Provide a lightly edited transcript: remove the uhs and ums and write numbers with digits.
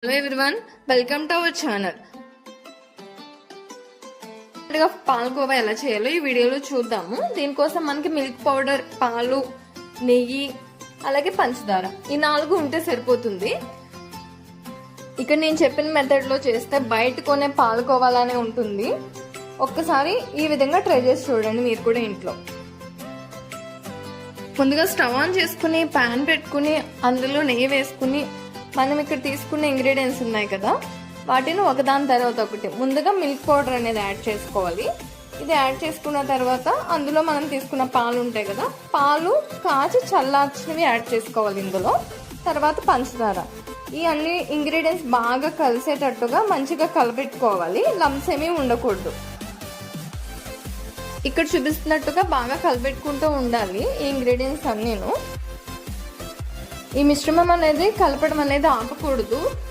Hello everyone, welcome to our channel. Palkova ఎలా చేయాలో ఈ వీడియోలో చూద్దాము. దీనికోసం మనకి మిల్క్ పౌడర్, పాలు, నెయ్యి, అలాగే పంచదార ఈ 4 ఉంటే సరిపోతుంది. ఇక్కడ నేను చెప్పిన మెథడ్ లో చేస్తే బయట కొనే పాలకోవాలానే ఉంటుంది. ఒక్కసారి ఈ విధంగా ట్రై చేసి చూడండి మీరు కూడా ఇంట్లో. ముందుగా స్టవ్ ఆన్ చేసుకుని ప్యాన్ పెట్టుకుని అందులో నెయ్యి వేసుకుని మనం ఇక్కడ తీసుకున్న ఇంగ్రీడియంట్స్ ఉన్నాయి కదా, వాటిని ఒకదాని తర్వాత ఒకటి ముందుగా మిల్క్ పౌడర్ అనేది యాడ్ చేసుకోవాలి. ఇది యాడ్ చేసుకున్న తర్వాత అందులో మనం తీసుకున్న పాలు ఉంటాయి కదా, పాలు కాచి చల్లార్చినవి యాడ్ చేసుకోవాలి ఇందులో. తర్వాత పంచదార, ఈ అన్ని ఇంగ్రీడియంట్స్ బాగా కలిసేటట్టుగా మంచిగా కలపెట్టుకోవాలి. లంప్స్ ఏమీ ఉండకూడదు. ఇక్కడ చూపిస్తున్నట్టుగా బాగా కలపెట్టుకుంటూ ఉండాలి ఈ ఇంగ్రీడియంట్స్ అన్నీను. ఈ మిశ్రమం అనేది కలపడం అనేది ఆపకూడదు.